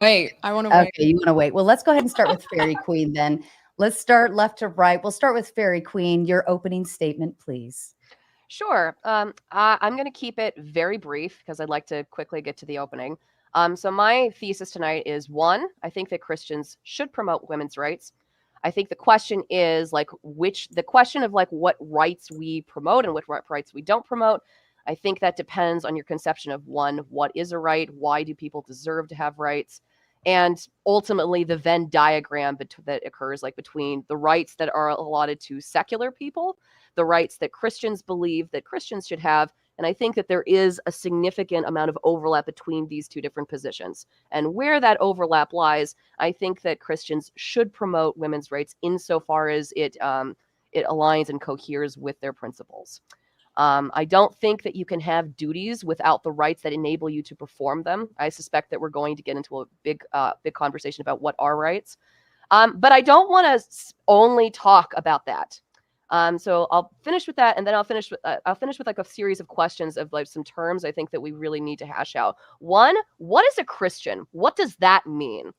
Wait, I want to Okay, wait. you want to wait. Well, let's go ahead and start with Fairy Queen then. Let's start left to right. We'll start with Fairy Queen. Your opening statement, please. Sure. I'm going to keep it very brief because I'd like to quickly get to the opening. So my thesis tonight is one, I think that Christians should promote women's rights. I think the question is like the question of like what rights we promote and what rights we don't promote. I think that depends on your conception of one, what is a right? Why do people deserve to have rights? And ultimately the Venn diagram that occurs like between the rights that are allotted to secular people, the rights that Christians believe that Christians should have. And I think that there is a significant amount of overlap between these two different positions. And where that overlap lies, I think that Christians should promote women's rights insofar as it aligns and coheres with their principles. I don't think that you can have duties without the rights that enable you to perform them. I suspect that we're going to get into a big conversation about what are rights. But I don't want to only talk about that. So I'll finish with that, and then I'll finish with like a series of questions of like some terms I think that we really need to hash out. One, what is a Christian? What does that mean?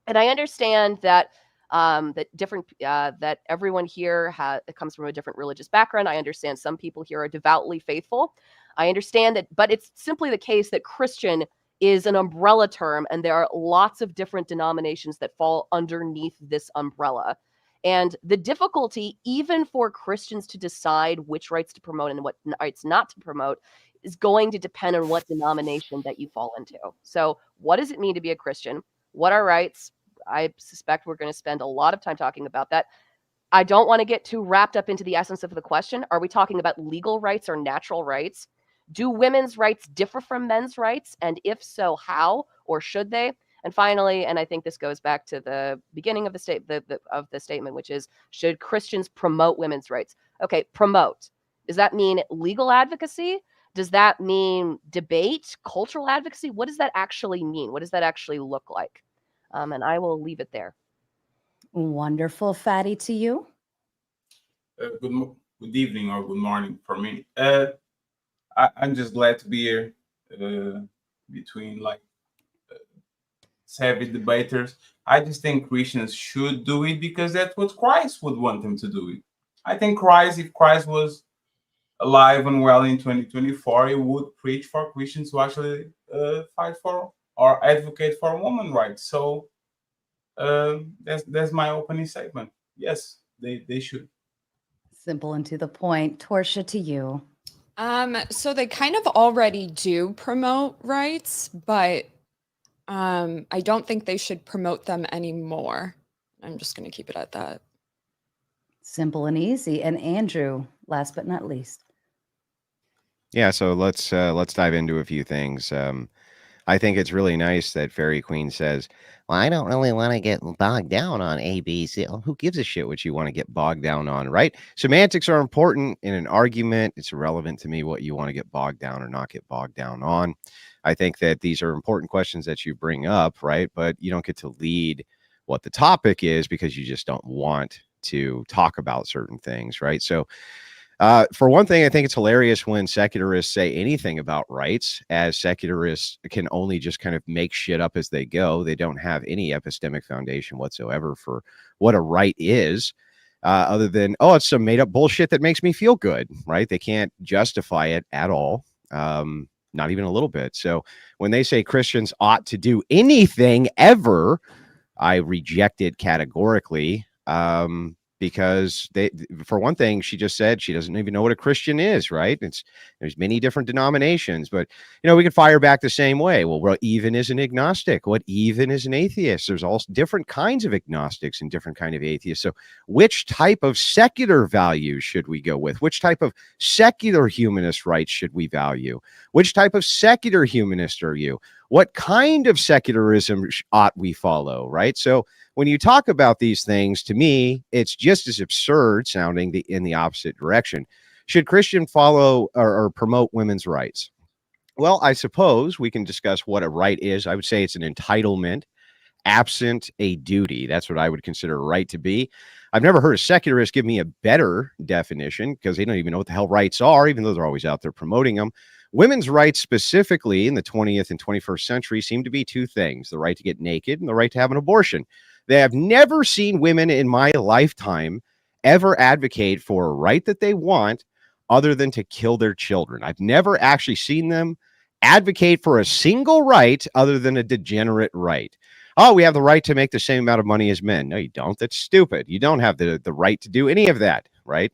And I understand that that everyone here comes from a different religious background. I understand some people here are devoutly faithful. I understand that, but it's simply the case that Christian is an umbrella term, and there are lots of different denominations that fall underneath this umbrella. And the difficulty, even for Christians to decide which rights to promote and what rights not to promote, is going to depend on what denomination that you fall into. So, what does it mean to be a Christian? What are rights? I suspect we're going to spend a lot of time talking about that. I don't want to get too wrapped up into the essence of the question. Are we talking about legal rights or natural rights? Do women's rights differ from men's rights? And if so, how or should they? And finally, and I think this goes back to the beginning of the statement, which is, should Christians promote women's rights? Okay, promote. Does that mean legal advocacy? Does that mean debate, cultural advocacy? What does that actually mean? What does that actually look like? And I will leave it there. Wonderful. Fatty, to you. Good evening or good morning for me. I'm just glad to be here between like savvy debaters. I just think Christians should do it because that's what Christ would want them to do it. I think if Christ was alive and well in 2024, he would preach for Christians to actually fight for or advocate for women's rights. So that's my opening statement. Yes, they should. Simple and to the point. Torsia, to you. So they kind of already do promote rights, but I don't think they should promote them anymore. I'm just going to keep it at that. Simple and easy. And Andrew, last but not least. Yeah, so let's dive into a few things. I think it's really nice that Fairy Queen says, well, I don't really want to get bogged down on A, B, C. Well, who gives a shit what you want to get bogged down on, right? Semantics are important in an argument. It's irrelevant to me what you want to get bogged down or not get bogged down on. I think that these are important questions that you bring up, right? But you don't get to lead what the topic is because you just don't want to talk about certain things, right? So for one thing, I think it's hilarious when secularists say anything about rights, as secularists can only just kind of make shit up as they go. They don't have any epistemic foundation whatsoever for what a right is, other than, oh, it's some made up bullshit that makes me feel good, right? They can't justify it at all, not even a little bit. So when they say Christians ought to do anything ever, I reject it categorically. Because for one thing, she just said she doesn't even know what a Christian is, right? There's many different denominations, but we can fire back the same way. Well, what even is an agnostic? What even is an atheist? There's all different kinds of agnostics and different kind of atheists. So which type of secular values should we go with? Which type of secular humanist rights should we value? Which type of secular humanist are you? What kind of secularism ought we follow, right? So when you talk about these things, to me, it's just as absurd sounding in the opposite direction. Should Christian follow or promote women's rights? Well, I suppose we can discuss what a right is. I would say it's an entitlement absent a duty. That's what I would consider a right to be. I've never heard a secularist give me a better definition, because they don't even know what the hell rights are, even though they're always out there promoting them. Women's rights, specifically in the 20th and 21st century, seem to be two things: the right to get naked and the right to have an abortion. They have never seen women in my lifetime ever advocate for a right that they want other than to kill their children. I've never actually seen them advocate for a single right other than a degenerate right. Oh, we have the right to make the same amount of money as men. No, you don't. That's stupid. You don't have the right to do any of that, right?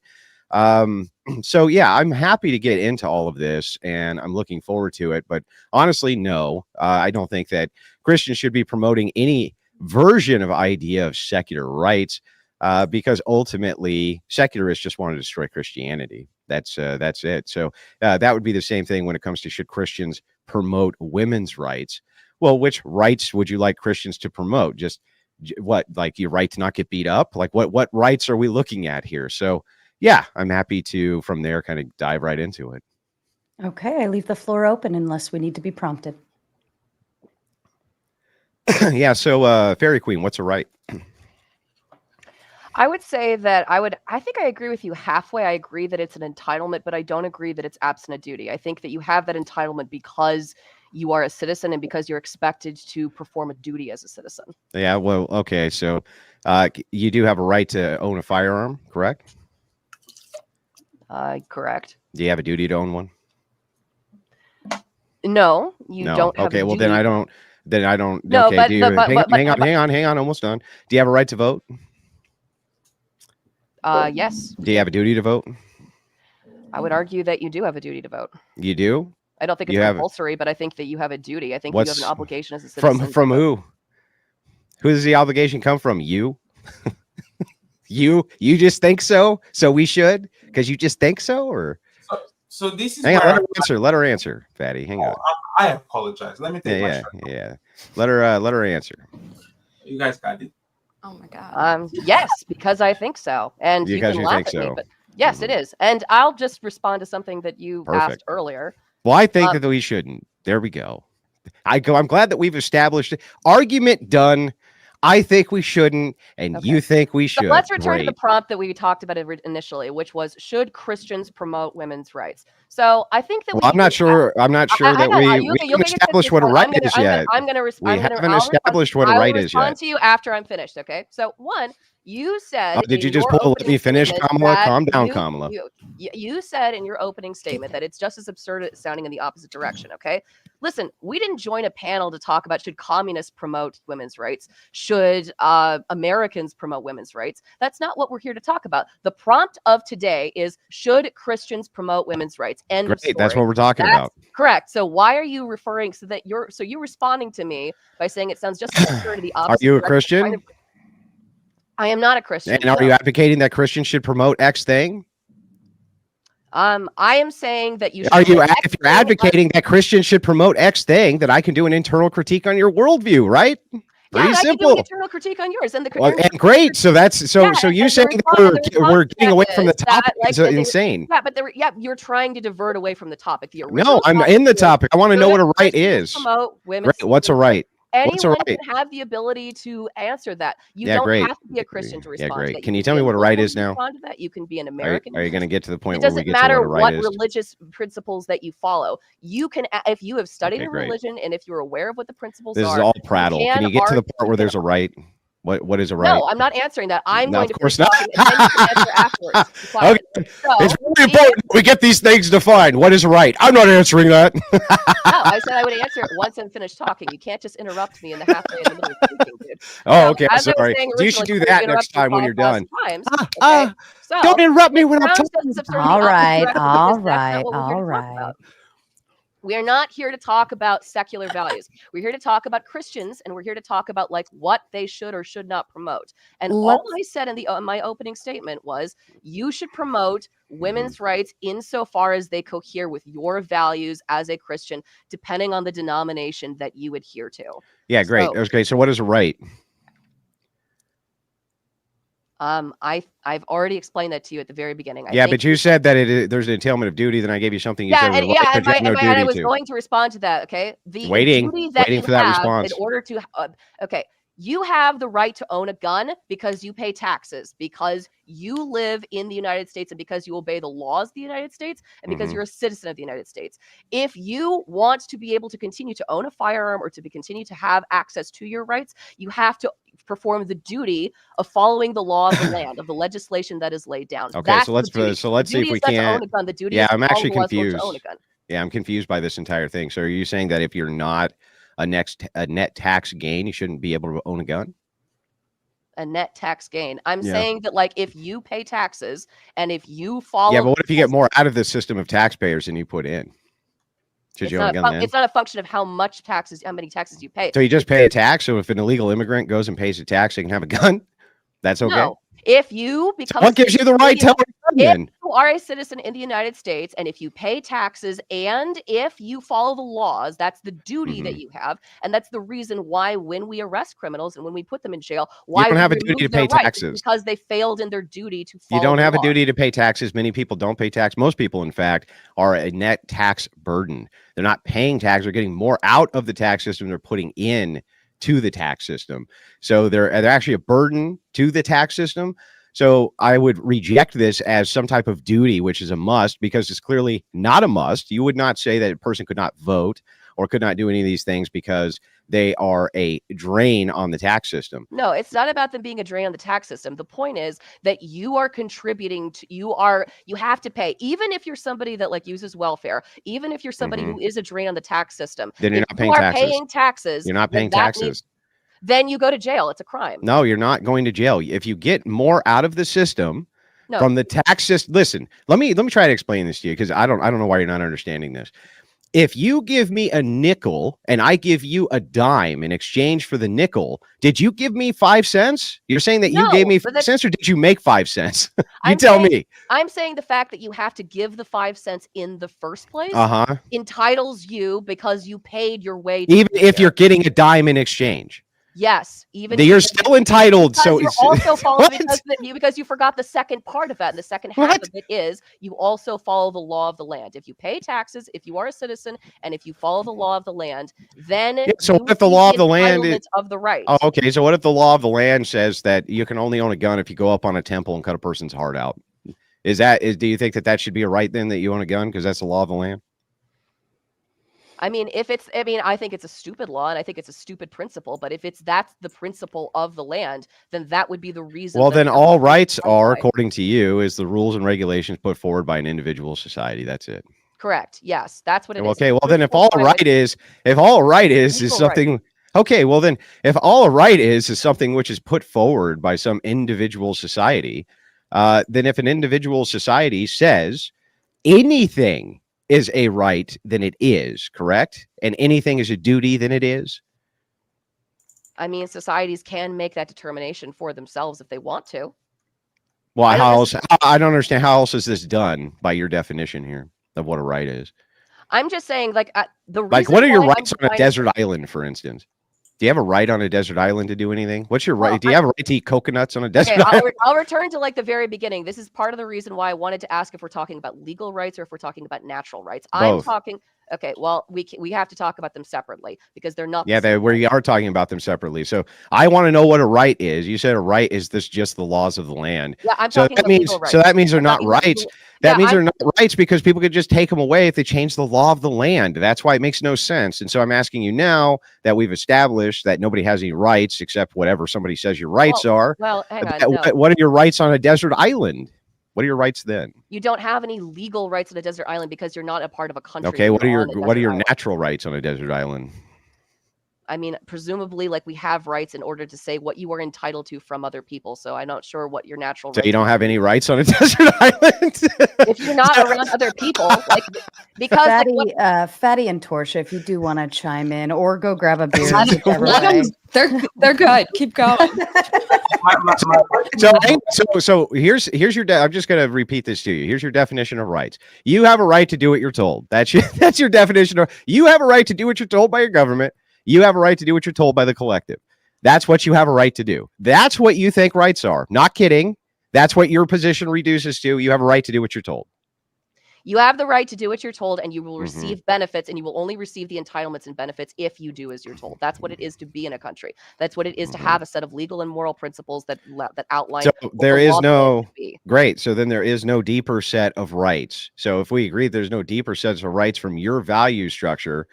So yeah, I'm happy to get into all of this, and I'm looking forward to it. But honestly, no, I don't think that Christians should be promoting any version of idea of secular rights, because ultimately secularists just want to destroy Christianity. That's it. So that would be the same thing when it comes to, should Christians promote women's rights? Well, which rights would you like Christians to promote? Just what, like your right to not get beat up? Like what rights are we looking at here? So yeah, I'm happy to, from there, kind of dive right into it. Okay, I leave the floor open unless we need to be prompted. Yeah. So Fairy Queen, what's a right? I would say that I think I agree with you halfway. I agree that it's an entitlement, but I don't agree that it's absent a duty. I think that you have that entitlement because you are a citizen and because you're expected to perform a duty as a citizen. Yeah. Well, okay. So you do have a right to own a firearm, correct? Correct. Do you have a duty to own one? No, you No. don't have Okay. a Well, duty. then I don't. No, okay. but- Do you, but- hang on. Almost done. Do you have a right to vote? Yes. Do you have a duty to vote? I would argue that you do have a duty to vote. You do? I don't think it's You have- compulsory, but I think that you have a duty. I think you have What's- an obligation as a citizen. From who? Who does the obligation come from? You? You just think so? So we should? Because you just think so? Or So this is hang on, where let her answer, Fatty. Hang on. I apologize. Let me take my shirt. Yeah. Let her answer. You guys got it. Oh my God. Yes, because I think so. And you Because can you laugh think at me, so. but yes, it is. And I'll just respond to something that you asked Perfect. earlier. Well, I think that we shouldn't. There we go. I'm glad that we've established it. Argument done. I think we shouldn't, and Okay. you think we should. So let's return to the Great. prompt that we talked about initially, which was, should Christians promote women's rights? So I think that Well, I'm not sure. I'm not sure that we haven't established what a right is yet. We haven't established what a right is respond yet. to you after I'm finished, okay? So one, you said. Did you in just your pull let opening me finish, statement Kamala? that Calm down, Kamala. You said in your opening statement that it's just as absurd as sounding in the opposite direction, okay? Listen, we didn't join a panel to talk about should communists promote women's rights, should Americans promote women's rights. That's not what we're here to talk about. The prompt of today is, should Christians promote women's rights? End of story. Great. That's what we're talking about. Correct. So why are you referring so you're responding to me by saying it sounds just as absurd to the opposite? Are you a direction, Christian? kind of- I am not a Christian. And are you advocating that Christians should promote X thing? I am saying that you should. If you're advocating that Christians should promote X thing, that I can do an internal critique on your worldview, right? Pretty I can do simple. an internal critique on yours, and And great. So that's so. Yeah, so you and saying the that response we're to getting away from the that is that, topic is insane. Yeah, but you're trying to divert away from the topic. The No, original I'm topic in the is, topic. I want to know what a should right Christians is. promote women's Great. What's a right? What's a Anyone right? can have the ability to answer that. You Yeah, don't great. have to be a Christian to respond to great. that. Can you can tell be me a what a right Muslim is to now? respond to that. You can be an Are American. you going to get to the It point where we doesn't get matter to what a right what is? religious principles that you follow. You can, if you have studied Okay, in great. religion and if you're aware of what the principles This are. is all prattle. Can you get to the part where you there's a right? What is a right? No, I'm not answering that. I'm No, going of to course finish not. talking, and then you can answer afterwards. Be quiet. Okay. So, It's really important we get these things defined. What is right? I'm not answering that. No, I said I would answer it once I'm finished talking. You can't just interrupt me in the halfway in the middle of speaking, dude. Oh, okay. As I was Sorry. saying You should do originally, that I've next interrupted time when you're done. 5,000 times, okay? So, Don't interrupt me when I'm sounds talking. just as absurd in the All opposite right, direction all because that's not right, what we're here all to talk right. about. We are not here to talk about secular values. We're here to talk about Christians, and we're here to talk about like what they should or should not promote. And all I said in my opening statement was, you should promote women's rights insofar as they cohere with your values as a Christian, depending on the denomination that you adhere to. Yeah, great. So- That was great. So what is a right? I've already explained that to you at the very beginning. I Yeah, think but you said that there's an entailment of duty. Then I gave you something you said was a right, and, but you have no I duty was to. going to respond to that. Okay, the Waiting duty that you for that have response. in order to okay, You have the right to own a gun because you pay taxes, because you live in the United States, and because you obey the laws of the United States, and because you're a citizen of the United States. If you want to be able to continue to own a firearm or to continue to have access to your rights, you have to perform the duty of following the law of the land, of the legislation that is laid down. Okay, That's so let's the duty. see if duty we is not to own can't. a gun. The duty Yeah, is to I'm follow actually the laws to own a confused. gun. Yeah, I'm confused by this entire thing. So are you saying that if you're not a net tax gain, you shouldn't be able to own a gun? A net tax gain. I'm Yeah. saying that, like, if you pay taxes and if you follow, Yeah, but what if you get more out of the system of taxpayers than you put in? Should it's you own a not, gun then? it's not a function of how many taxes you pay. So you just pay a tax. So if an illegal immigrant goes and pays a tax, they can have a gun. That's okay. No, if you become, What gives you the right to own a gun if then? you are a citizen in the United States, and if you pay taxes, and if you follow the laws, that's the duty that you have, and that's the reason why when we arrest criminals and when we put them in jail, why don't we have a duty remove to pay their rights, taxes. because they failed in their duty to follow. You don't the have a law. duty to pay taxes. Many people don't pay tax. Most people, in fact, are a net tax burden. They're not paying tax. They're getting more out of the tax system they're putting in to the tax system. So they're actually a burden to the tax system. So I would reject this as some type of duty, which is a must, because it's clearly not a must. You would not say that a person could not vote or could not do any of these things because they are a drain on the tax system. No, it's not about them being a drain on the tax system. The point is that you are contributing to, you have to pay, even if you're somebody that like uses welfare, even if you're somebody who is a drain on the tax system. Then you're if not paying you are taxes. paying taxes. You're not then paying that taxes. then you go to jail. It's a crime. No, you're not going to jail. If you get more out of the system from the tax system, listen, let me try to explain this to you, because I don't know why you're not understanding this. If you give me a nickel and I give you a dime in exchange for the nickel, did you give me 5 cents? You're saying that you gave me 5 cents, or did you make 5 cents? You tell me. I'm saying the fact that you have to give the 5 cents in the first place entitles you, because you paid your way. Even if you're getting a dime in exchange. Yes, even you're still entitled. So you're also following because you forgot the second part of that, and the second half of it is you also follow the law of the land. If you pay taxes, if you are a citizen, and if you follow the law of the land, then so what if the law of the land is of the right? Oh, okay. So what if the law of the land says that you can only own a gun if you go up on a temple and cut a person's heart out? Do you think that should be a right then, that you own a gun because that's the law of the land? I mean, I think it's a stupid law, and I think it's a stupid principle, but if that's the principle of the land, then that would be the reason. Well, then all rights are, according to you, is the rules and regulations put forward by an individual society. That's it. Correct. Yes, that's what it is. Okay, well then if all right is something, okay, well then if all a right is something which is put forward by some individual society, then if an individual society says anything is a right, then it is, correct? And anything is a duty, then it is? I mean, societies can make that determination for themselves if they want to. Well, I don't understand. How else is this done by your definition here of what a right is? I'm just saying, like, what are your rights on a desert island, for instance? Do you have a right on a desert island to do anything? What's your right? Do you have a right to eat coconuts on a desert island? I'll return to like the very beginning. This is part of the reason why I wanted to ask if we're talking about legal rights or if we're talking about natural rights. Both. I'm talking. Okay, well, we have to talk about them separately because they're not. Yeah, we are talking about them separately. So I want to know what a right is. You said a right is just the laws of the land. Yeah, I'm talking about legal rights. So that means they're not rights. That means they're not rights because people could just take them away if they change the law of the land. That's why it makes no sense. And so I'm asking you now that we've established that nobody has any rights except whatever somebody says your rights are. Well, hang on. What are your rights on a desert island? What are your rights then? You don't have any legal rights on a desert island because you're not a part of a country. Okay, what are your natural rights on a desert island? I mean, presumably, like, we have rights in order to say what you are entitled to from other people. So I'm not sure what your natural rights. So you don't have any rights on a desert island? If you're not around other people, like, because Fatty and Torsia, if you do want to chime in or go grab a beer, they're good. Keep going. So here's your. I'm just going to repeat this to you. Here's your definition of rights. You have a right to do what you're told. That's your definition of. You have a right to do what you're told by your government. You have a right to do what you're told by the collective. That's what you have a right to do. That's what you think rights are. Not kidding. That's what your position reduces to. You have a right to do what you're told. You have the right to do what you're told, and you will Mhm. receive benefits, and you will only receive the entitlements and benefits if you do as you're told. That's what it is to be in a country. That's what it is to Mhm. have a set of legal and moral principles that outline So what there the is law of the land no should be. great. So then there is no deeper set of rights. So if we agree there's no deeper sets of rights from your value structure,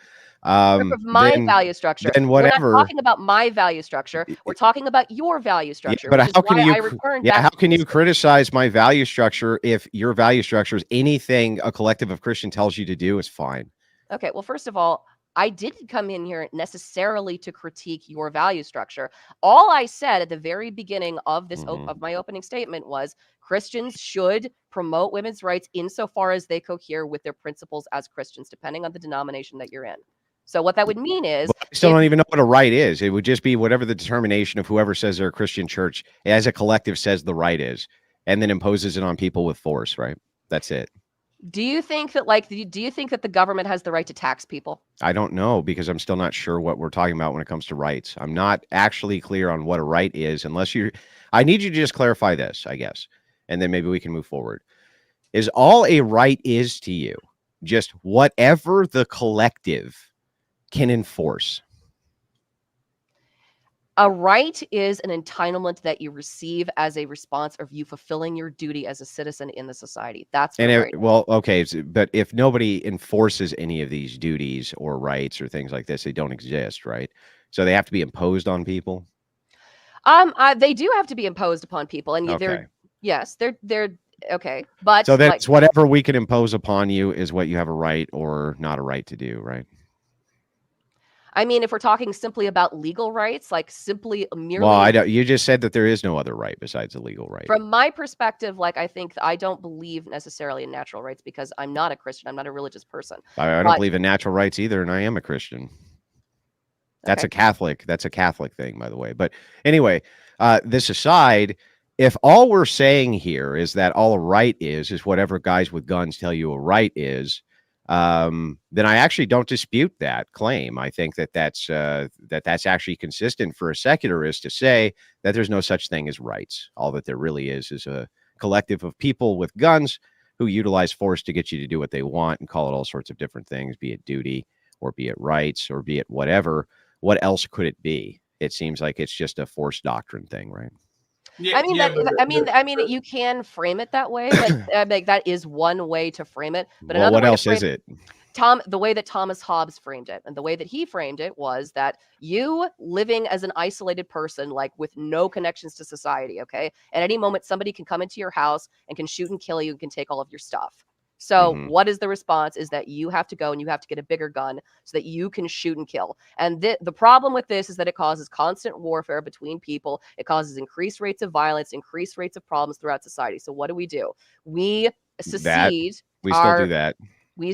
Of my value structure. then We're not whatever. talking about my value structure. We're talking about your value Yeah, structure, but which is how can why you? I returned Yeah, back how to can you this. criticize my value structure if your value structure is anything a collective of Christian tells you to do is fine? Okay, well, first of all, I didn't come in here necessarily to critique your value structure. All I said at the very beginning of this Mhm. of my opening statement was Christians should promote women's rights insofar as they cohere with their principles as Christians, depending on the denomination that you're in. So what that would mean is, But I still if don't even know what a right is. It would just be whatever the determination of whoever says they're a Christian church as a collective says the right is, and then imposes it on people with force, right? That's it. do you think that do you think that the government has the right to tax people? I don't know because I'm still not sure what we're talking about when it comes to rights. I'm not actually clear on what a right is unless I need you to just clarify this, I guess, and then maybe we can move forward. Is all a right is to you just whatever the collective can enforce? A right is an entitlement that you receive as a response of you fulfilling your duty as a citizen in the society. That's what a right is. Well, okay, but if nobody enforces any of these duties or rights or things like this, they don't exist, right? So they have to be imposed on people. They do have to be imposed upon people, and Okay. they're okay, but So like, that's whatever we can impose upon you is what you have a right or not a right to do, right? I mean, if we're talking simply about legal rights, like simply merely Well, I don't. You just said that there is no other right besides the legal right. from my perspective, like I think I don't believe necessarily in natural rights because I'm not a Christian. I'm not a religious person. I don't But believe in natural rights either, and I am a Christian. That's okay. a Catholic. That's a Catholic thing, by the way. But anyway, this aside, if all we're saying here is that all a right is whatever guys with guns tell you a right is, then I actually don't dispute that claim. I think that that's actually consistent for a secularist to say that there's no such thing as rights. All that there really is a collective of people with guns who utilize force to get you to do what they want and call it all sorts of different things, be it duty or be it rights or be it whatever. What else could it be? It seems like it's just a force doctrine thing, right? Yeah, I mean yeah, that. but I mean you can frame it that way. Like that is one way to frame it. But Well, another what way to else frame is it? the way that Thomas Hobbes framed it, and the way that he framed it was that you living as an isolated person, like with no connections to society, okay? At any moment, somebody can come into your house and can shoot and kill you and can take all of your stuff. So Mhm. what is the response is that you have to go and you have to get a bigger gun so that you can shoot and kill. And the problem with this is that it causes constant warfare between people. It causes increased rates of violence, increased rates of problems throughout society. So what do? We secede We still do that. we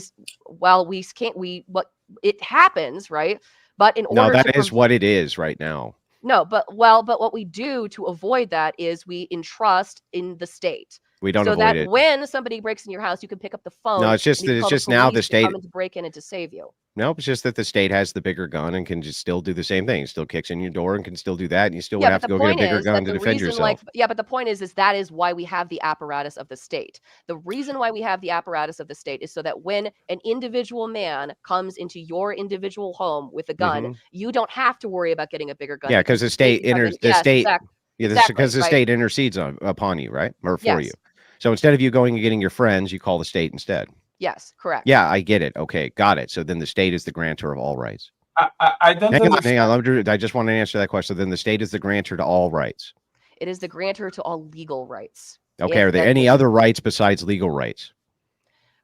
can't what it happens, right? But in No, order to that is what it is right now. no, but what we do to avoid that is we entrust in the state. We don't So avoid that it. when somebody breaks in your house, you can pick up the phone No, it's just and you that can it's call the just now the police to state. come in to break in and to save you. Nope, it's just that the state has the bigger gun and can just still do the same thing. It still kicks in your door and can still do that, and you still would Yeah, have but to the go get a point bigger is that gun to the defend reason, yourself. but the point is that is why we have the apparatus of the state. The reason why we have the apparatus of the state is so that when an individual man comes into your individual home with a gun, Mhm. you don't have to worry about getting a bigger gun Yeah, because the state can come in. the Yes, state yeah, exactly, because the right? state intercedes upon you, right? Or for you. Yes, So instead of you going and getting your friends, you call the state instead. yes, correct. Yeah, I get it. Okay, got it. So then the state is the grantor of all rights. I don't understand. Hang on. I just want to answer that question. So then the state is the grantor to all rights. It is the grantor to all legal rights. Okay, are there any other rights besides legal rights?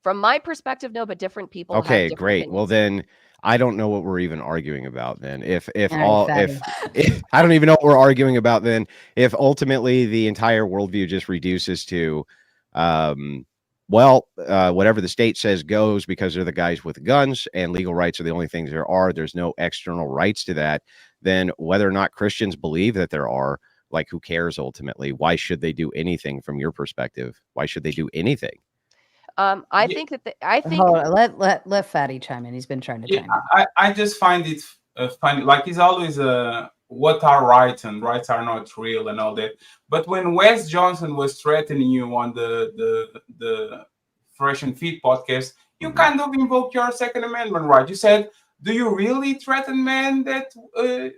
From my perspective, no, but different people have Okay, different great. Well, opinions. then I don't know what we're even arguing about then. If All right, if I don't even know what we're arguing about then. If ultimately the entire worldview just reduces to, whatever the state says goes because they're the guys with guns and legal rights are the only things there are. There's no external rights to that. Then whether or not Christians believe that there are, like, who cares ultimately? Why should they do anything from your perspective? Why should they do anything? I think that I think Hold on, let Fatty chime in. He's been trying to Yeah, chime in. I just find it funny. Like, it's always what are rights and rights are not real and all that. But when Wes Johnson was threatening you on the Fresh and Fit podcast, you kind of invoked your Second Amendment right. You said, do you really threaten men that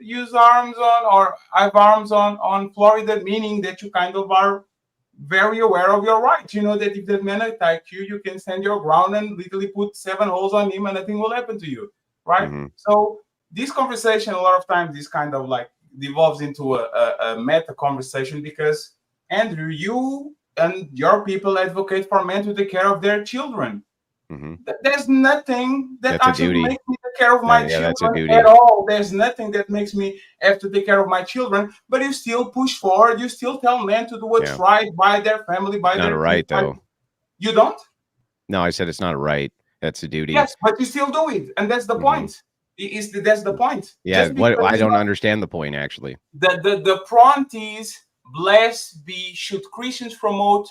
use arms on or have arms on Florida? Meaning that you kind of are very aware of your rights. You know that if that man attack you, you can stand your ground and literally put 7 holes on him and nothing will happen to you, right? So this conversation, a lot of times, this kind of like devolves into a meta conversation because, Andrew, you and your people advocate for men to take care of their children. There's nothing that actually makes me take care of my children at all. There's nothing that makes me have to take care of my children, but you still push forward. You still tell men to do what's right by their family, by their not a right, though. You don't? No, I said it's not a right. That's a duty. Yes, but you still do it, and that's the point. That's the point. Yeah, what I don't understand the point, actually. The prompt is, blessed be, should Christians promote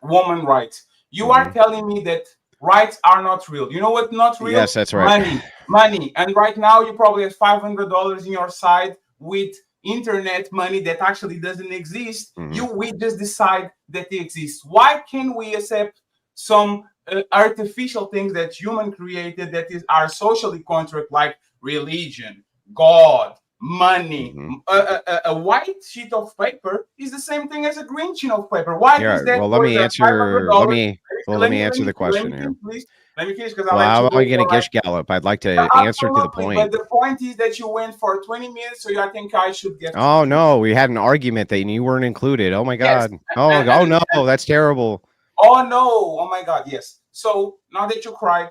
woman rights? You are telling me that rights are not real. You know what not real? Yes, that's right. Money. And right now you probably have $500 in your side with internet money that actually doesn't exist. We just decide that it exists. Why can't we accept some artificial things that human created that is our socially contract, like religion, God, money? A white sheet of paper is the same thing as a green sheet of paper. Why is that? Well, let me answer the question here. Please. Let me finish because how are you going to Gish Gallop? I'd like to answer to the point. But the point is that you went for 20 minutes, so I think I should get. Oh no, we had an argument that you weren't included. Oh my God. Yes. Oh no, that's terrible. Oh no. Oh my God. Yes. So now that you cried,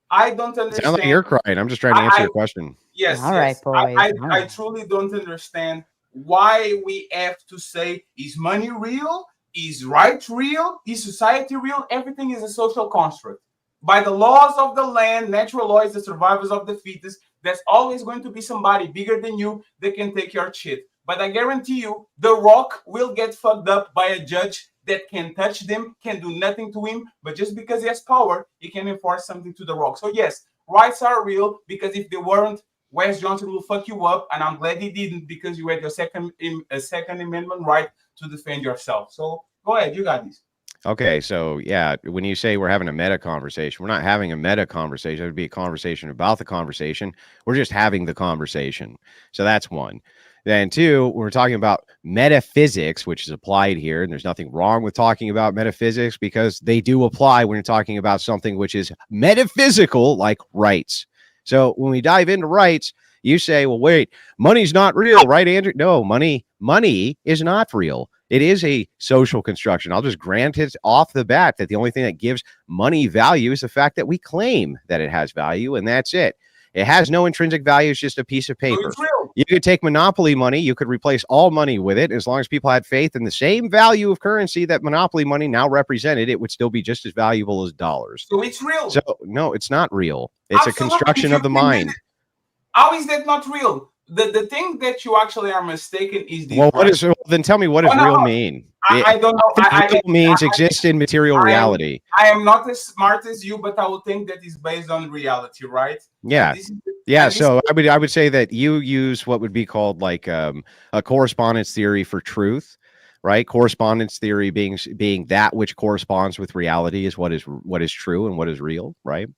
I don't understand. Sound like you're crying. I'm just trying to answer your question. Yes. All right, boys. I truly don't understand why we have to say, is money real? Is right real? Is society real? Everything is a social construct. By the laws of the land, natural laws, the survivors of the fittest, there's always going to be somebody bigger than you that can take your shit. But I guarantee you, The Rock will get fucked up by a judge that can touch them, can do nothing to him, but just because he has power, he can enforce something to The Rock. So yes, rights are real, because if they weren't, Wes Johnson will fuck you up, and I'm glad he didn't, because you had your second amendment right to defend yourself. So go ahead, you got this. Okay, so yeah, when you say we're having a meta conversation, we're not having a meta conversation. It would be a conversation about the conversation. We're just having the conversation. So that's one. Then two, we're talking about metaphysics, which is applied here. And there's nothing wrong with talking about metaphysics because they do apply when you're talking about something which is metaphysical, like rights. So when we dive into rights, you say, well, wait, money's not real, right, Andrew? No, money is not real. It is a social construction. I'll just grant it off the bat that the only thing that gives money value is the fact that we claim that it has value, and that's it. It has no intrinsic value. It's just a piece of paper. You could take monopoly money. You could replace all money with it. As long as people had faith in the same value of currency that monopoly money now represented, it would still be just as valuable as dollars. So it's real. So no, it's not real. It's a construction of the mind. How is that not real? The thing that you actually are mistaken is the. Well, then tell me, what does real mean? I don't know. Real means exist in material reality. I am not as smart as you, but I would think that is based on reality, right? Yeah. So I would say that you use what would be called like a correspondence theory for truth, right? Correspondence theory being that which corresponds with reality is what is true and what is real, right?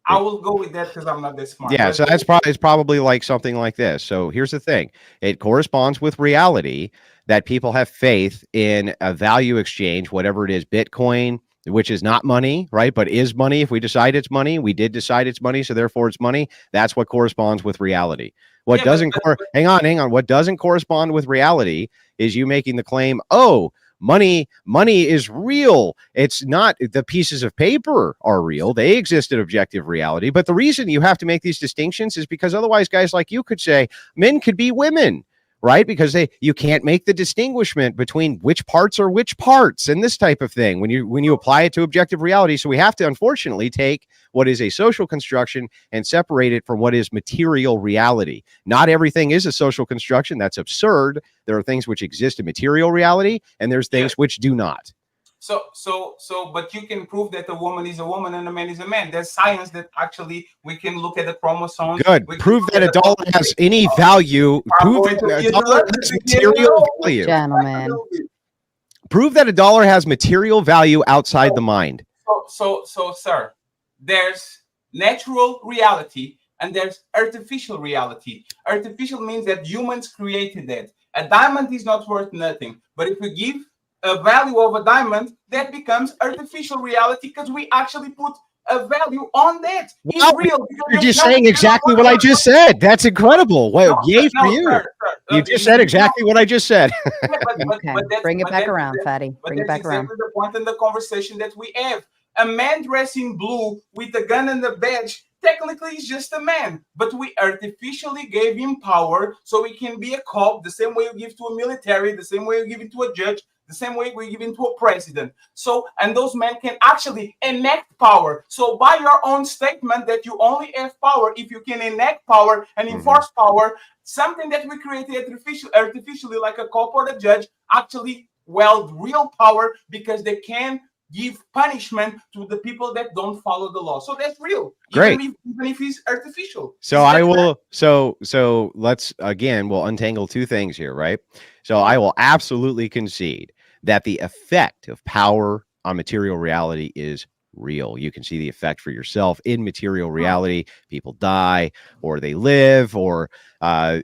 I will go with that because I'm not that smart. Yeah, so it's probably like something like this. So here's the thing. It corresponds with reality that people have faith in a value exchange, whatever it is, Bitcoin, which is not money, right? But is money. If we decide it's money, we did decide it's money, so therefore it's money. That's what corresponds with reality. What doesn't hang on. What doesn't correspond with reality is you making the claim, oh, money is real. It's not. The pieces of paper are real. They exist in objective reality. But the reason you have to make these distinctions is because otherwise guys like you could say men could be women, right? Because you can't make the distinguishment between which parts are which parts and this type of thing when you apply it to objective reality. So we have to unfortunately take what is a social construction and separate it from what is material reality. Not everything is a social construction. That's absurd. There are things which exist in material reality, and there's things which do not. But you can prove that a woman is a woman and a man is a man. There's science that actually we can look at the chromosomes. Good. Prove that a dollar has any value. Prove that a dollar has material value. Gentlemen. Prove that a dollar has material value outside the mind. So, sir, there's natural reality and there's artificial reality. Artificial means that humans created that. A diamond is not worth nothing, but if we give a value of a diamond, that becomes artificial reality because we actually put a value on that. Wow, It's real. you're just saying exactly what I just said. That's incredible. Well, yay for you. Sir, You just said exactly what I just said. Okay, bring it back around, Fatty. Bring it back around. Exactly the point in the conversation that we have. A man dressed in blue with a gun and a badge technically is just a man, but we artificially gave him power so he can be a cop the same way you give to a military, the same way you give it to a judge, the same way we give it to a president. So, and those men can actually enact power. So by your own statement that you only have power if you can enact power and enforce power, something that we created artificially like a cop or a judge actually wield real power because they can give punishment to the people that don't follow the law. So that's real. Great. Even if it's artificial. So I will. So let's again. We'll untangle two things here, right? So I will absolutely concede that the effect of power on material reality is real. You can see the effect for yourself in material reality. People die, or they live, or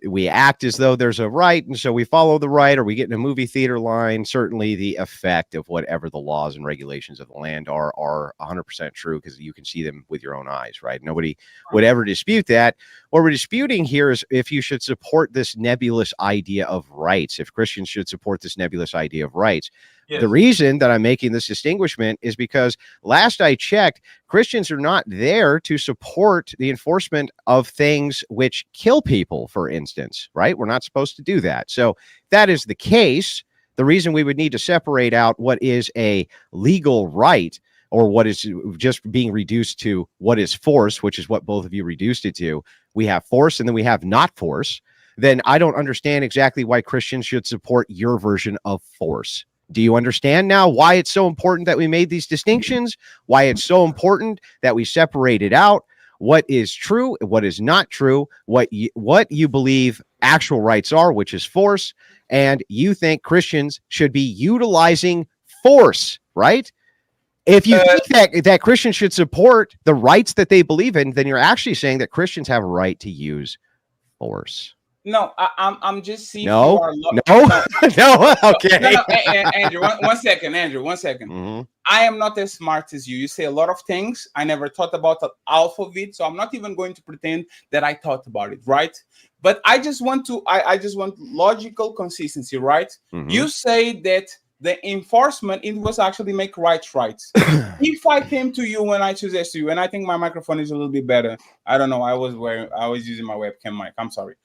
we act as though there's a right, and so we follow the right, or we get in a movie theater line. Certainly the effect of whatever the laws and regulations of the land are 100% true, because you can see them with your own eyes, right? Nobody would ever dispute that. What we're disputing here is if you should support this nebulous idea of rights, if Christians should support this nebulous idea of rights. Yes. The reason that I'm making this distinguishment is because last I checked, Christians are not there to support the enforcement of things which kill people, for instance, right? We're not supposed to do that. So if that is the case, the reason we would need to separate out what is a legal right or what is just being reduced to what is force, which is what both of you reduced it to. We have force and then we have not force. Then I don't understand exactly why Christians should support your version of force. Do you understand now why it's so important that we made these distinctions? Why it's so important that we separated out what is true, what is not true, what you believe actual rights are, which is force, and you think Christians should be utilizing force, right? If you think that Christians should support the rights that they believe in, then you're actually saying that Christians have a right to use force. No, I'm just seeing. No. Okay. No, Andrew, one second. Mm-hmm. I am not as smart as you. You say a lot of things. I never thought about half of it, so I'm not even going to pretend that I thought about it, right? But I just want I just want logical consistency, right? Mm-hmm. You say that the enforcement, it was actually make rights. If I came to you when I suggest to you, and I think my microphone is a little bit better. I don't know. I was using my webcam mic. I'm sorry.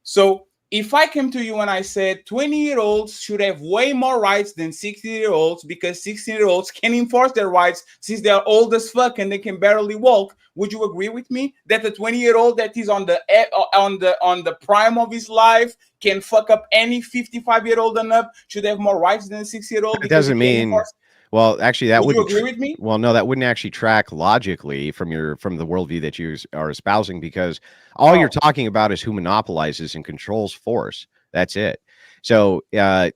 So if I came to you and I said 20-year-olds should have way more rights than 60-year-olds because 60-year-olds can enforce their rights since they are old as fuck and they can barely walk, would you agree with me that the 20-year-old that is on the prime of his life can fuck up any 55-year-old and up should have more rights than a 60-year-old? It doesn't mean. Well, actually, that would you agree with me? Well, no, that wouldn't actually track logically from the worldview that you are espousing, because all you're talking about is who monopolizes and controls force. That's it. So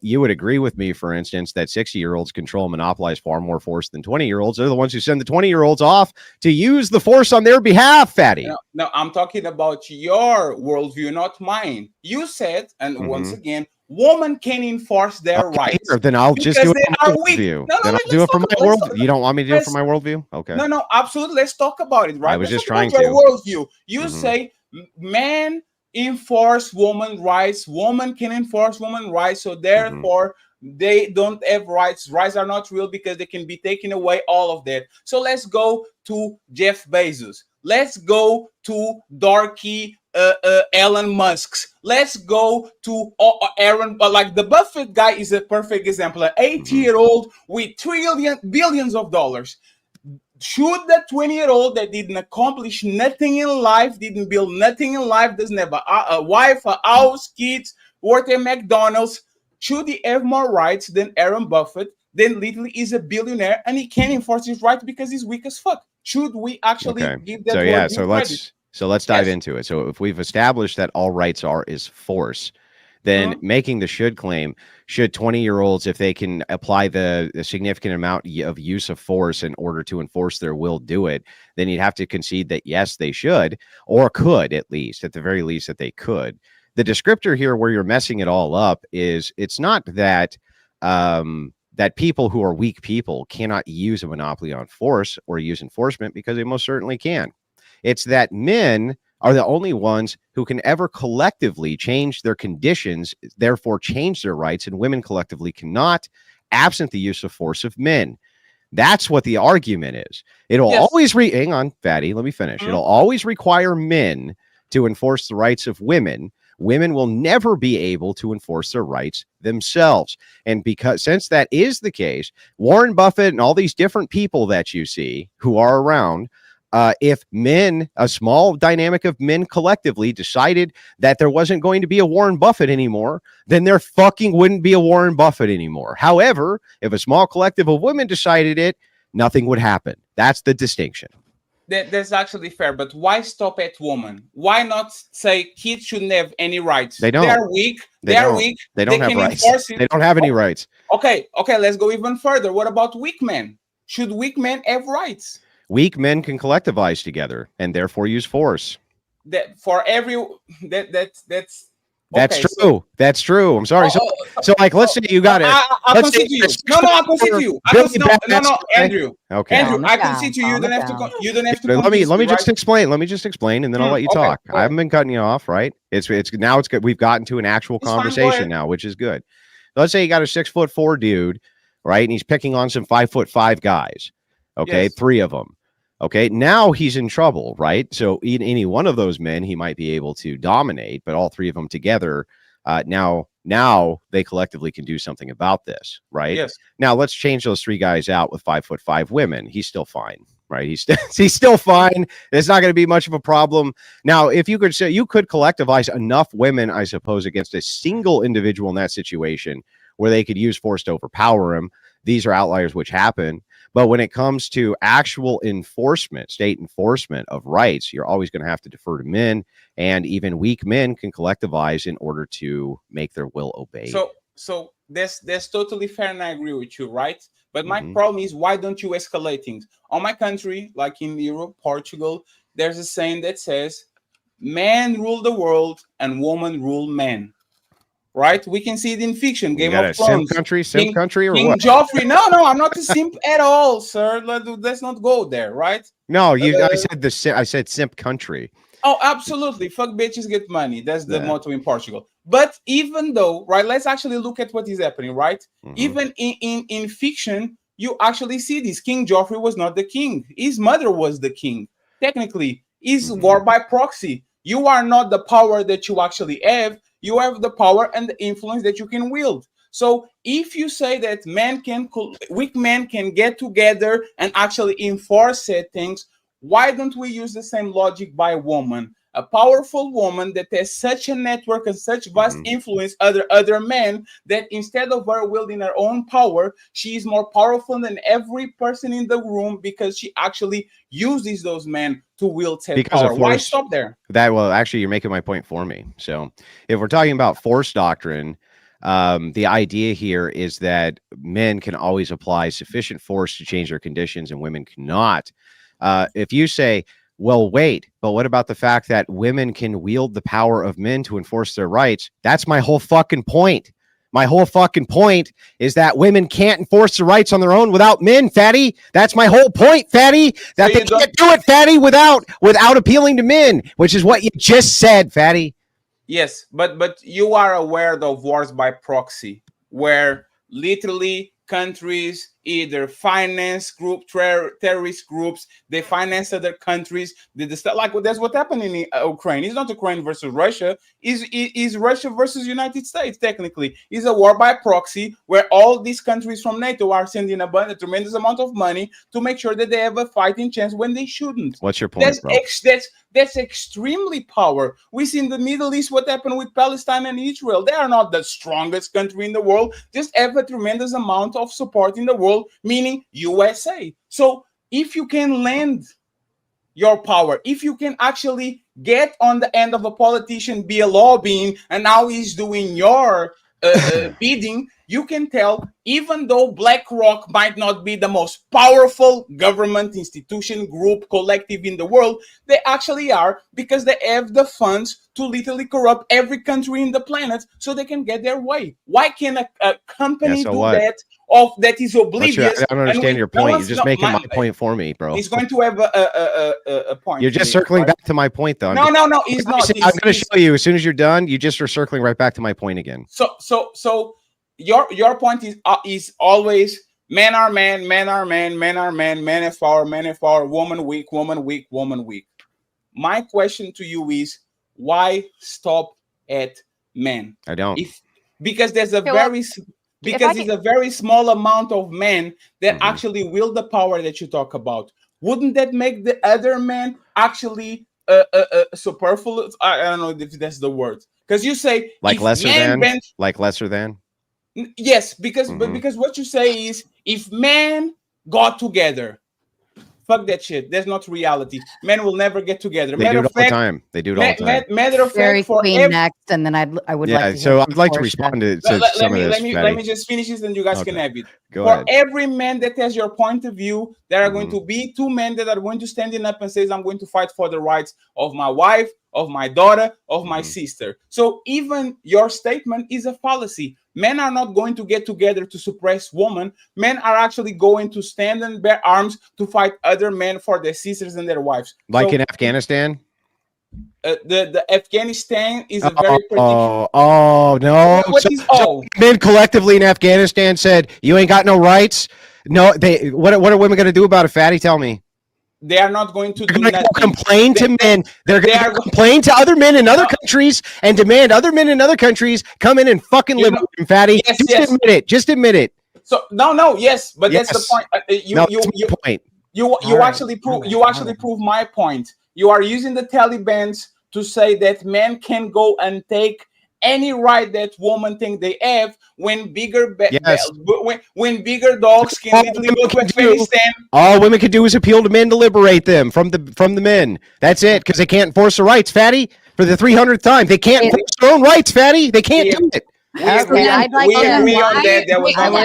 you would agree with me, for instance, that 60-year-olds control and monopolize far more force than 20-year-olds. They're the ones who send the 20-year-olds off to use the force on their behalf, Fatty. No, I'm talking about your worldview, not mine. You said, and once again, women can enforce their rights. Then I'll just do it from my worldview. Then I'll do it from my worldview. You don't want me to do it from my worldview? Okay. No, absolutely. Let's talk about it, right? I was just trying to. Worldview. You say men enforce woman rights. Woman can enforce woman rights. So therefore, they don't have rights. Rights are not real because they can be taken away. All of that. So let's go to Jeff Bezos. Let's go to Darky Elon Musk's. Let's go to Aaron, like the Buffett guy is a perfect example. An 80-year-old with billions of dollars. Should the 20-year-old that didn't accomplish nothing in life, didn't build nothing in life, doesn't have a wife, a house, kids, work at McDonald's, should he have more rights than Aaron Buffett? Then literally is a billionaire and he can't enforce his rights because he's weak as fuck. Should we actually give that? So let's dive into it. So if we've established that all rights is force, then making the should claim, should 20-year-olds, if they can apply the significant amount of use of force in order to enforce their will, do it, then you'd have to concede that yes, they should, or could, at the very least, that they could. The descriptor here where you're messing it all up is, it's not that that people who are weak people cannot use a monopoly on force or use enforcement, because they most certainly can. It's that men are the only ones who can ever collectively change their conditions, therefore change their rights, and women collectively cannot, absent the use of force of men. That's what the argument is. It'll always hang on, Fatty, let me finish. It'll always require men to enforce the rights of women. Women will never be able to enforce their rights themselves. And since that is the case, Warren Buffett and all these different people that you see who are around, if men, a small dynamic of men collectively decided that there wasn't going to be a Warren Buffett anymore, then there fucking wouldn't be a Warren Buffett anymore. However, if a small collective of women decided it, nothing would happen. That's the distinction. That's actually fair, but why stop at women? Why not say kids shouldn't have any rights? They don't. They are weak. They are weak. They don't have rights. They don't have any rights. Okay, let's go even further. What about weak men? Should weak men have rights? Weak men can collectivize together and therefore use force. That's That's true. That's true. I'm sorry. So like, let's say you got it. I'll concede to you. No, I concede to you. No, Andrew. Okay. Andrew, I concede to you. You don't have to. You don't have to. Let me just explain. Let me just explain, and then I'll let you talk. I haven't been cutting you off, right? It's now it's good. We've gotten to an actual conversation now, which is good. Let's say you got a 6'4" dude, right, and he's picking on some 5'5" guys. Okay, yes. 3 of them. Okay, now he's in trouble, right? So any one of those men, he might be able to dominate, but all 3 of them together, now they collectively can do something about this, right? Yes. Now let's change those 3 guys out with 5'5" women. He's still fine, right? He's still fine. It's not going to be much of a problem. Now, if you could say you could collectivize enough women, I suppose, against a single individual in that situation where they could use force to overpower him. These are outliers which happen. But when it comes to actual enforcement, state enforcement of rights, you're always going to have to defer to men, and even weak men can collectivize in order to make their will obeyed. So that's totally fair, and I agree with you, right? But my problem is, why don't you escalate things? On my country, like in Europe, Portugal, there's a saying that says, "Men rule the world and women rule men." Right? We can see it in fiction. Game of Thrones. Simp country, or King what? Joffrey. No, I'm not a simp at all, sir. Let's not go there, right? No, I said simp country. Oh, absolutely. Fuck bitches, get money. That's the motto in Portugal. But even though, right, let's actually look at what is happening, right? Even in fiction, you actually see this. King Joffrey was not the king. His mother was the king. Technically, is war by proxy. You are not the power that you actually have. You have the power and the influence that you can wield. So if you say that weak men can get together and actually enforce said things, why don't we use the same logic by a woman? A powerful woman that has such a network and such vast influence other men, that instead of her wielding her own power, she is more powerful than every person in the room, because she actually uses those men to wield said power. Why stop there? Actually, you're making my point for me. So if we're talking about force doctrine, the idea here is that men can always apply sufficient force to change their conditions and women cannot. If you say, well, wait, but what about the fact that women can wield the power of men to enforce their rights? That's my whole fucking point. My whole fucking point is that women can't enforce their rights on their own without men, Fatty. That's my whole point, Fatty. That they can't do it, Fatty, without appealing to men, which is what you just said, Fatty. Yes, but you are aware of wars by proxy, where literally countries either finance terrorist groups, they finance other countries. Like that's what happened in Ukraine. It's not Ukraine versus Russia. Is Russia versus United States. Technically, it's a war by proxy where all these countries from NATO are sending a tremendous amount of money to make sure that they have a fighting chance when they shouldn't. What's your point, bro? That's extremely power. We see in the Middle East what happened with Palestine and Israel. They are not the strongest country in the world, just have a tremendous amount of support in the world, meaning USA. So if you can lend your power, if you can actually get on the end of a politician, be a lobbying, and now he's doing your bidding, you can tell, even though BlackRock might not be the most powerful government institution, group, collective in the world, they actually are, because they have the funds to literally corrupt every country in the planet so they can get their way. Why can a company do that that is oblivious? I don't understand your point. You're just making my point for me, bro. He's going to have a point. You're just circling back to my point, though. No, he's not. I'm going to show you as soon as you're done. You just are circling right back to my point again. So your point is always men are men, men are men, men are men, men have power, woman weak, woman weak, woman weak. My question to you is, why stop at men? I don't. Because there's a it's a very small amount of men that actually wield the power that you talk about. Wouldn't that make the other men actually superfluous? I don't know if that's the word. Because you say like lesser than. Yes, because what you say is, if men got together, fuck that shit. That's not reality. Men will never get together. They do it all the time. They do it all the time. Matter of Very fact, Queen next, and then I would like to. So I'd like to respond to some of this. Let me just finish this, and you guys can have it. Go ahead. Every man that has your point of view, there are going to be two men that are going to stand up and say, "I'm going to fight for the rights of my wife, of my daughter, of my sister." So even your statement is a fallacy. Men are not going to get together to suppress women. Men are actually going to stand and bear arms to fight other men for their sisters and their wives. Like in Afghanistan? The Afghanistan is a very no. So men collectively in Afghanistan said, you ain't got no rights. No, what are women going to do about it, Fatty? Tell me. They are not going to do nothing. Complain to men. They're going to complain to other men in other countries and demand other men in other countries come in and fucking live with them, Fatty. Just admit it. So yes, but that's the point. You actually prove my point. You are using the Taliban to say that men can go and take any right that women think they have when bigger when bigger dogs can literally go to Afghanistan. All women can do is appeal to men to liberate them from the men. That's it, because they can't enforce their rights, Fatty. For the 300th time, they can't enforce their own rights, Fatty. They can't do it. I'd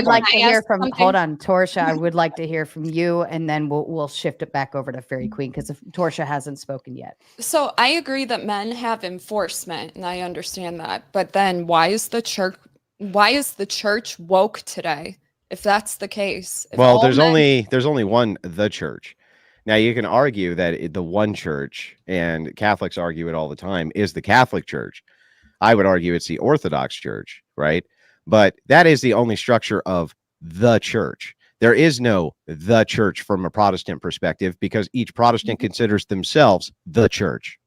like to hear from. Hold on, Torsha. I would like to hear from you, and then we'll shift it back over to Fairy Queen because Torsha hasn't spoken yet. So I agree that men have enforcement, and I understand that. But then, why is the church woke today? If that's the case, well, there's only one the church. Now you can argue that the one church, and Catholics argue it all the time, is the Catholic Church. I would argue it's the Orthodox Church, right? But that is the only structure of the church. There is no the church from a Protestant perspective, because each Protestant considers themselves the church.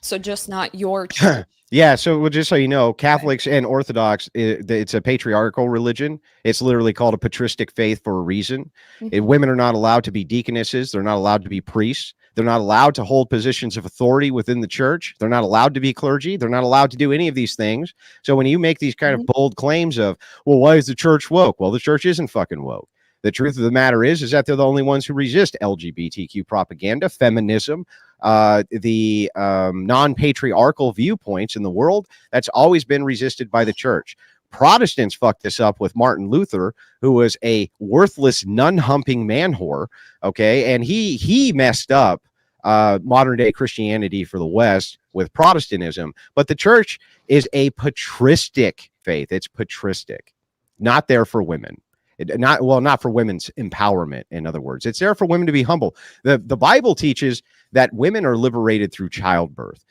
So just not your church. Yeah, so just so you know, Catholics and Orthodox, it's a patriarchal religion. It's literally called a patristic faith for a reason. Women are not allowed to be deaconesses. They're not allowed to be priests. They're not allowed to hold positions of authority within the church. They're not allowed to be clergy. They're not allowed to do any of these things. So when you make these kind of bold claims of, well, why is the church woke? Well, the church isn't fucking woke. The truth of the matter is that they're the only ones who resist LGBTQ propaganda, feminism, the non-patriarchal viewpoints in the world. That's always been resisted by the church. Protestants fucked this up with Martin Luther, who was a worthless nun-humping man whore. Okay, and he messed up modern day Christianity for the West with Protestantism. But the church is a patristic faith. It's patristic, not there for women. Not for women's empowerment. In other words, it's there for women to be humble. The Bible teaches that women are liberated through childbirth.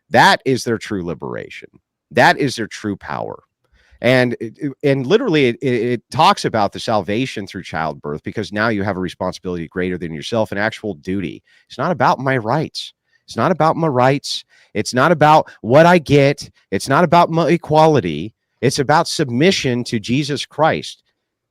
That is their true liberation. That is their true power. And literally it talks about the salvation through childbirth, because now you have a responsibility greater than yourself, an actual duty. It's not about my rights. It's not about my rights. It's not about what I get. It's not about my equality. It's about submission to Jesus Christ.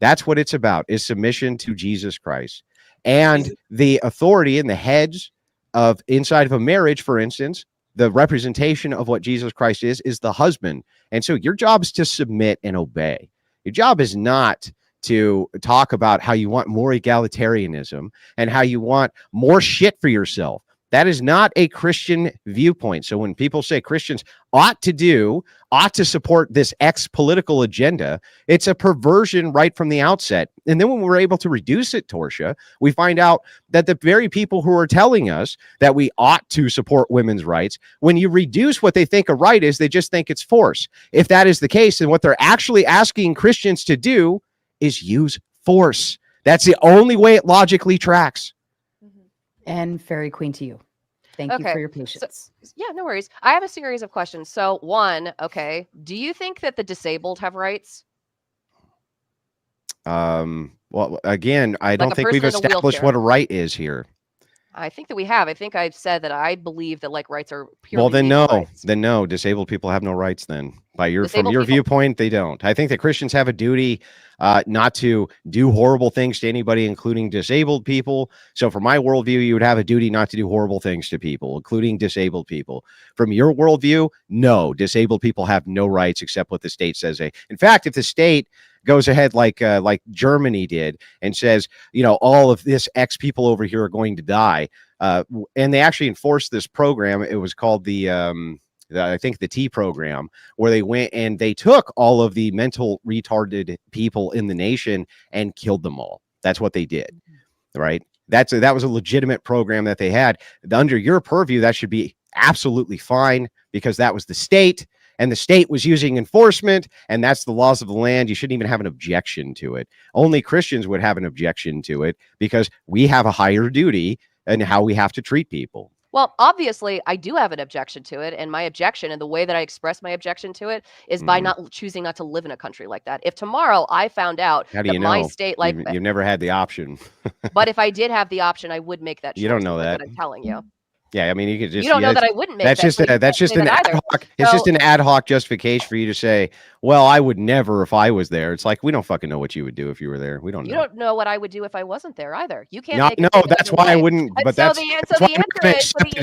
That's what it's about, is submission to Jesus Christ. And the authority and the heads of inside of a marriage, for instance, the representation of what Jesus Christ is the husband. And so your job is to submit and obey. Your job is not to talk about how you want more egalitarianism and how you want more shit for yourself. That is not a Christian viewpoint. So when people say Christians ought to support this X political agenda, it's a perversion right from the outset. And then when we're able to reduce it, Torsia, we find out that the very people who are telling us that we ought to support women's rights, when you reduce what they think a right is, they just think it's force. If that is the case, then what they're actually asking Christians to do is use force. That's the only way it logically tracks. And Fairy Queen to you. Thank you for your patience. So, yeah, no worries. I have a series of questions. So one, okay, do you think that the disabled have rights? Well, again, I Like don't a think we've person in a established wheelchair. what a right is here. I think that we have. I think I've said that I believe that like rights are purely Well, then legal no, rights. then no. Disabled people have no rights. Then, from Disabled your people- viewpoint, they don't. I think that Christians have a duty not to do horrible things to anybody, including disabled people. So, from my worldview, you would have a duty not to do horrible things to people, including disabled people. From your worldview, no, disabled people have no rights except what the state says. In fact, if the state goes ahead like Germany did and says, all of this X people over here are going to die, and they actually enforced this program. It was called I think the T program, where they went and they took all of the mental retarded people in the nation and killed them all. That's what they did, right? That was a legitimate program that they had. Under your purview, that should be absolutely fine because that was the state. And the state was using enforcement, and that's the laws of the land. You shouldn't even have an objection to it. Only Christians would have an objection to it because we have a higher duty in how we have to treat people. Well, obviously, I do have an objection to it, and my objection and the way that I express my objection to it is by choosing not to live in a country like that. If tomorrow I found out How do that you my know? state, You've never had the option. but if I did have the option, I would make that choice. You don't know like that. I'm telling you. Yeah, I mean, you could just. You don't know that I wouldn't make that's that. just that's just an ad hoc. It's just an ad hoc justification for you to say, "Well, I would never if I was there." It's like we don't fucking know what you would do if you were there. We don't know. You don't know what I would do if I wasn't there either. You can't. No, that's why I wouldn't. But so that's the why answer is,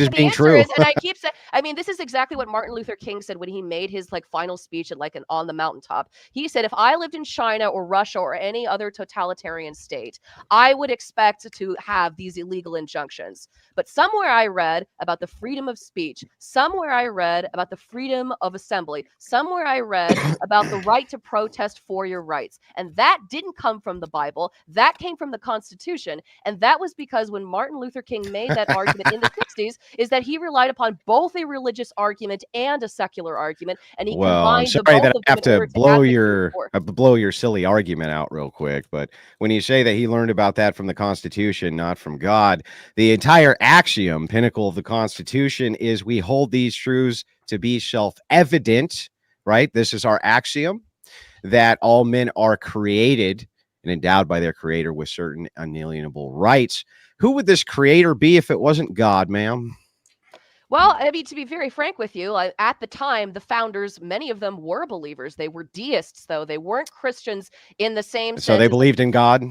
the answer is, and I keep saying, I mean, this is exactly what Martin Luther King said when he made his final speech at on the mountaintop. He said, if I lived in China or Russia or any other totalitarian state, I would expect to have these illegal injunctions. But somewhere I read about the freedom of speech. Somewhere I read about the freedom of assembly. Somewhere I read about the right to protest for your rights. And that didn't come from the Bible. That came from the Constitution. And that was because when Martin Luther King made that argument in the 60s, is that he relied upon both a religious argument and a secular argument. And he combined I'm the sorry both that of I have them to blow your silly argument out real quick. But when you say that he learned about that from the Constitution, not from God, the entire axiom, pinnacle of the Constitution, is we hold these truths to be self-evident, right? This is our axiom, that all men are created and endowed by their creator with certain unalienable rights. Who would this creator be if it wasn't God, ma'am? Well, I mean, to be very frank with you, at the time, the founders, many of them were believers. They were deists, though. They weren't Christians in the same sense. So they believed in God?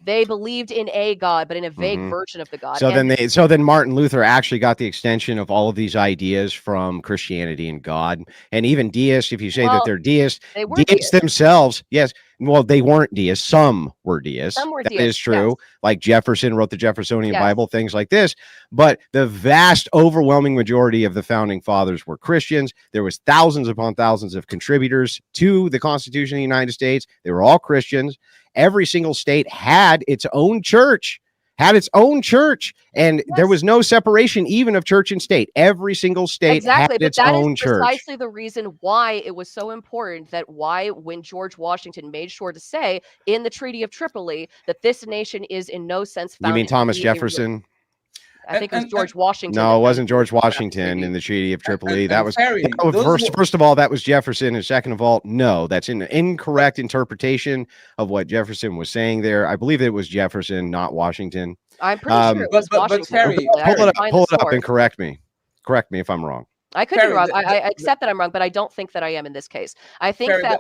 They believed in a God, but in a vague version of the God. So then Martin Luther actually got the extension of all of these ideas from Christianity and God. And even deists, if you say that they're deists, deists themselves, yes. Well, they weren't deists. Some were deists. Some were that deists, is true. yes. Like Jefferson wrote the Jeffersonian Bible, things like this. But the vast overwhelming majority of the founding fathers were Christians. There was thousands upon thousands of contributors to the Constitution of the United States. They were all Christians. Every single state had its own church. And there was no separation even of church and state. Every single state had its own church. Precisely the reason why it was so important when George Washington made sure to say in the Treaty of Tripoli that this nation is in no sense founded. You mean Thomas Jefferson? I think it was George Washington. No, it wasn't George Washington in the Treaty of Tripoli. First of all, that was Jefferson. And second of all, no, that's an incorrect interpretation of what Jefferson was saying there. I believe it was Jefferson, not Washington. I'm pretty sure it was Washington. Pull it up and correct me. Correct me if I'm wrong. I could be wrong. I accept that I'm wrong, but I don't think that I am in this case. I think that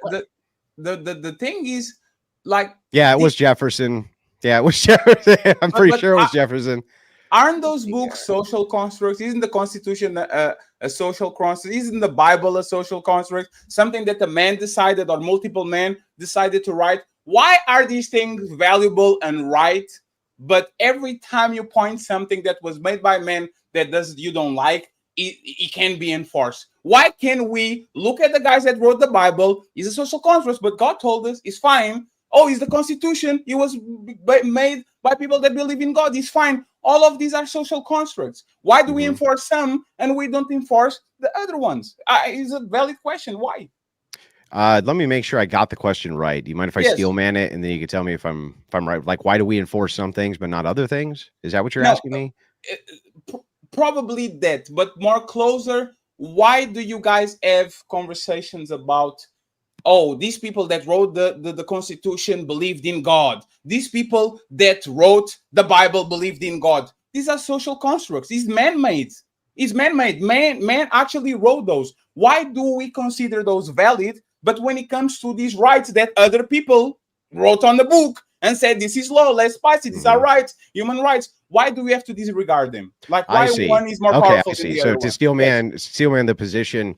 the thing is, it was Jefferson. Yeah, it was Jefferson. I'm pretty sure it was Jefferson. Aren't those books social constructs? Isn't the Constitution a social construct? Isn't the Bible a social construct? Something that a man decided or multiple men decided to write? Why are these things valuable and right? But every time you point something that was made by men that you don't like, it can be enforced. Why can't we look at the guys that wrote the Bible? It's a social construct, but God told us it's fine. Oh, it's the Constitution. It was made by people that believe in God. It's fine. All of these are social constructs. Why do we enforce some and we don't enforce the other ones? It's a valid question. Why? Let me make sure I got the question right. Do you mind if I steel man it, and then you can tell me if I'm right? Like, why do we enforce some things but not other things? Is that what you're asking me? Probably that, but more closer. Why do you guys have conversations about, oh, these people that wrote the Constitution believed in God. These people that wrote the Bible believed in God. These are social constructs. It's man-made. It's man-made. Man actually wrote those. Why do we consider those valid? But when it comes to these rights that other people wrote on the book and said, this is law, let's pass it, these are rights, human rights, why do we have to disregard them? Like, why one is more powerful than the other one? So to steel man the position,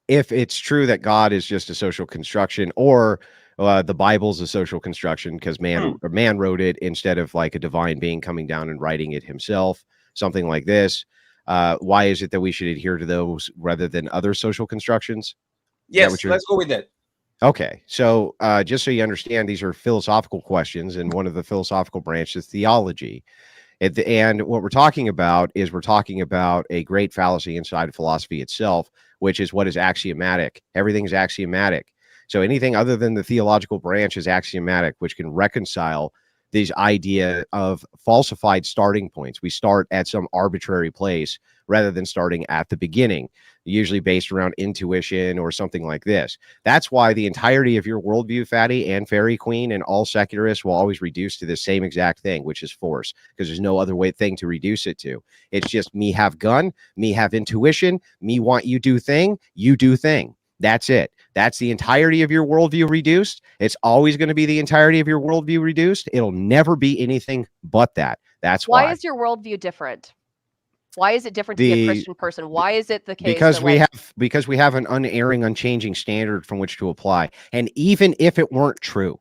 if it's true that God is just a social construction, or the Bible's a social construction because man wrote it instead of like a divine being coming down and writing it himself, something like this, why is it that we should adhere to those rather than other social constructions? Yes, let's go with that. Okay, so just so you understand, these are philosophical questions, and one of the philosophical branches is theology. And what we're talking about is a great fallacy inside of philosophy itself, which is what is axiomatic. Everything's axiomatic. So anything other than the theological branch is axiomatic, which can reconcile these idea of falsified starting points. We start at some arbitrary place rather than starting at the beginning, usually based around intuition or something like this. That's why the entirety of your worldview, Fatty and Fairy Queen, and all secularists will always reduce to the same exact thing, which is force, because there's no other thing to reduce it to. It's just me have gun, me have intuition, me want you do thing, you do thing. That's it. That's the entirety of your worldview reduced. It's always going to be the entirety of your worldview reduced. It'll never be anything but that. That's why. Why is your worldview different? Why is it different to be a Christian person? Why is it the case? Because we have an unerring, unchanging standard from which to apply. And even if it weren't true,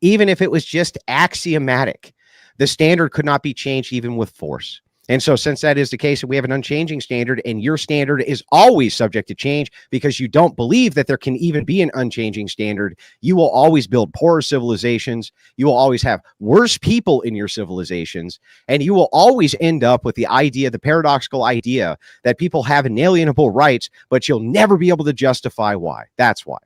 even if it was just axiomatic, the standard could not be changed even with force. And so since that is the case, and we have an unchanging standard, and your standard is always subject to change because you don't believe that there can even be an unchanging standard, you will always build poorer civilizations. You will always have worse people in your civilizations. And you will always end up with the paradoxical idea that people have inalienable rights, but you'll never be able to justify why. That's why.